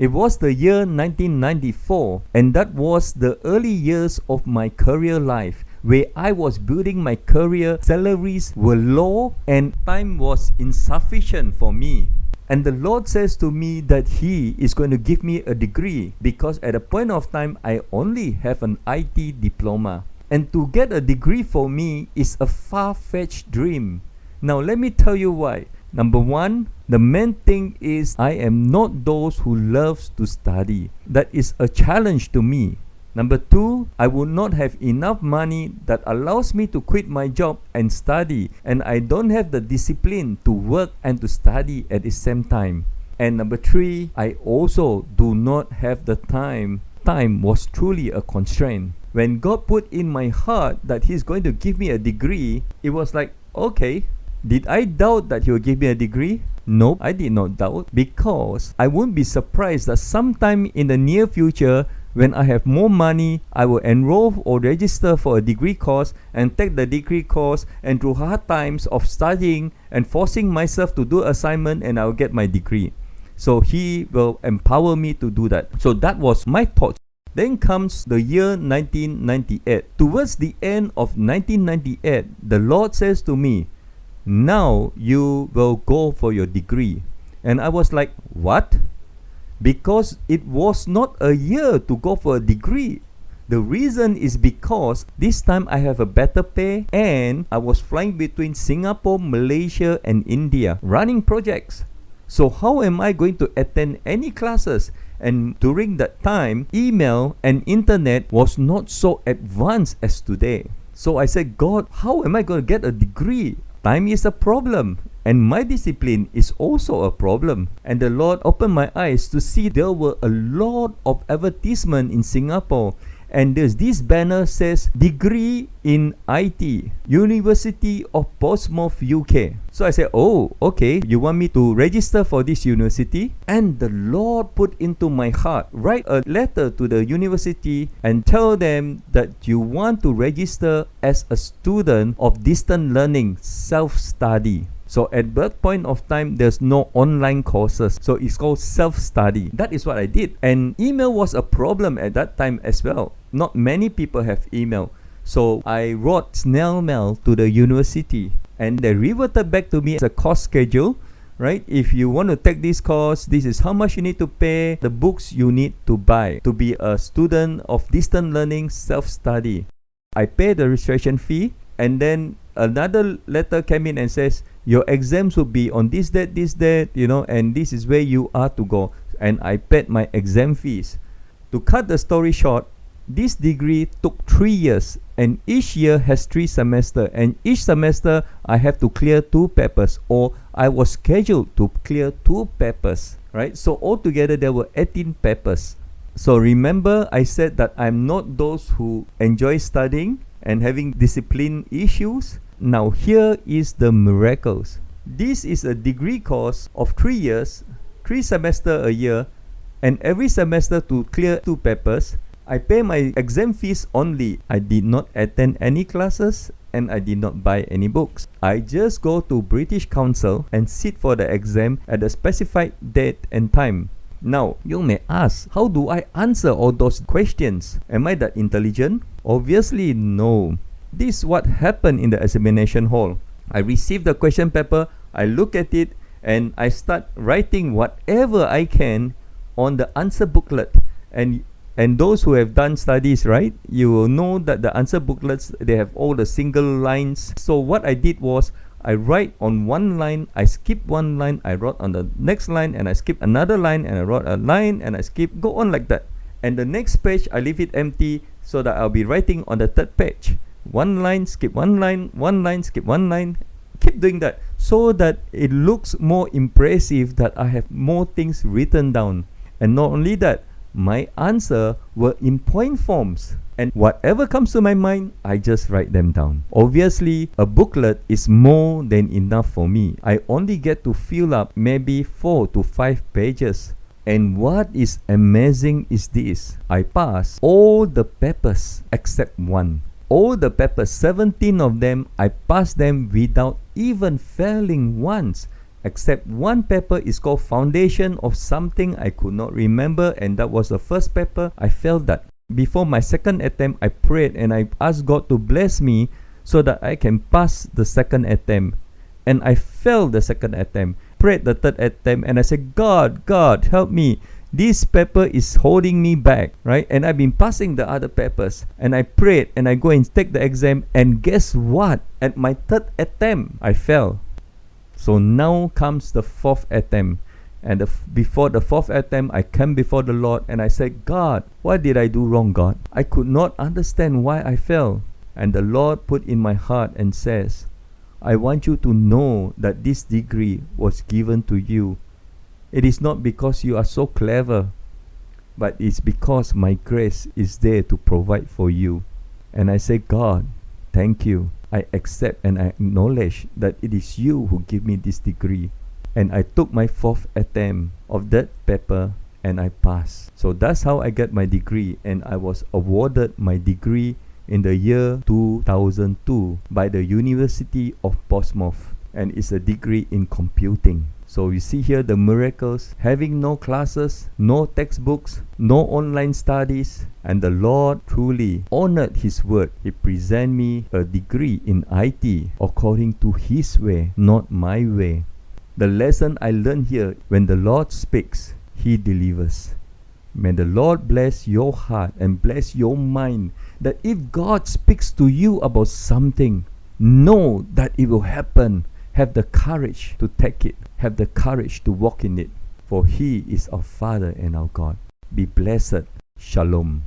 It was the year 1994, and that was the early years of my career life, where I was building my career. Salaries were low and time was insufficient for me. And the Lord says to me that He is going to give me a degree, because at a point of time I only have an IT diploma. And to get a degree for me is a far-fetched dream. Now let me tell you why. Number one, the main thing is I am not those who loves to study. That is a challenge to me. Number two, I would not have enough money that allows me to quit my job and study, and I don't have the discipline to work and to study at the same time. And number three, I also do not have the time. Time was truly a constraint. When God put in my heart that He's going to give me a degree, it was like, okay, did I doubt that He will give me a degree? Nope, I did not doubt, because I won't be surprised that sometime in the near future, when I have more money, I will enroll or register for a degree course and take the degree course, and through hard times of studying and forcing myself to do assignment, and I will get my degree. So He will empower me to do that. So that was my thought. Then comes the year 1998. Towards the end of 1998, the Lord says to me, now you will go for your degree. And I was like, what? Because it was not a year to go for a degree. The reason is because this time I have a better pay, and I was flying between Singapore, Malaysia and India running projects. So how am I going to attend any classes? And during that time, email and internet was not so advanced as today. So I said, God, how am I going to get a degree? Time is a problem, and my discipline is also a problem. And the Lord opened my eyes to see there were a lot of advertisement in Singapore, and there's this banner says degree in IT, University of Portsmouth, UK. So I said, oh, okay, you want me to register for this university? And the Lord put into my heart, write a letter to the university and tell them that you want to register as a student of distant learning, self-study. So at that point of time, there's no online courses. So it's called self-study. That is what I did. And email was a problem at that time as well. Not many people have email. So I wrote snail mail to the university, and they reverted back to me as a course schedule. Right? If you want to take this course, this is how much you need to pay, the books you need to buy to be a student of distant learning, self-study. I paid the registration fee, and then another letter came in and says, your exams will be on this date, and this is where you are to go. And I paid my exam fees. To cut the story short, this degree took 3 years, and each year has 3 semesters, and each semester I have to clear 2 papers, or I was scheduled to clear 2 papers, right? So altogether there were 18 papers. So remember, I said that I'm not those who enjoy studying and having discipline issues. Now here is the miracles. This is a degree course of 3 years, 3 semesters a year, and every semester to clear 2 papers. I pay my exam fees only. I did not attend any classes, and I did not buy any books. I just go to British Council and sit for the exam at a specified date and time. Now, you may ask, how do I answer all those questions? Am I that intelligent? Obviously, no. This is what happened in the examination hall. I received the question paper, I look at it, and I start writing whatever I can on the answer booklet. And those who have done studies, right, you will know that the answer booklets, they have all the single lines. So what I did was, I write on one line, I skip one line, I wrote on the next line, and I skip another line, and I wrote a line, and I skip, go on like that. And the next page, I leave it empty so that I'll be writing on the third page. One line, skip one line, skip one line. Keep doing that so that it looks more impressive that I have more things written down. And not only that, my answer were in point forms, and whatever comes to my mind, I just write them down. Obviously, a booklet is more than enough for me. I only get to fill up maybe 4 to 5 pages. And what is amazing is this: I passed all the papers except one. All the papers, 17 of them, I passed them without even failing once. except one paper is called Foundation of something I could not remember, and that was the first paper. I felt that. Before my second attempt, I prayed and I asked God to bless me so that I can pass the second attempt. And I failed the second attempt, prayed the third attempt, and I said, God, help me. This paper is holding me back, right? And I've been passing the other papers. And I prayed and I go and take the exam. And guess what? At my third attempt, I fell. So now comes the fourth attempt. And before the fourth attempt, I came before the Lord and I said, God, what did I do wrong, God? I could not understand why I fell. And the Lord put in my heart and says, I want you to know that this degree was given to you. It is not because you are so clever, but it's because my grace is there to provide for you. And I say, God, thank you. I accept and I acknowledge that it is you who give me this degree. And I took my fourth attempt of that paper and I passed. So that's how I got my degree, and I was awarded my degree in the year 2002 by the University of Portsmouth, and it's a degree in computing. So you see here the miracles, having no classes, no textbooks, no online studies, and the Lord truly honored His word. He presented me a degree in IT according to His way, not my way. The lesson I learned here, when the Lord speaks, He delivers. May the Lord bless your heart and bless your mind, that if God speaks to you about something, know that it will happen. Have the courage to take it. Have the courage to walk in it. For He is our Father and our God. Be blessed. Shalom.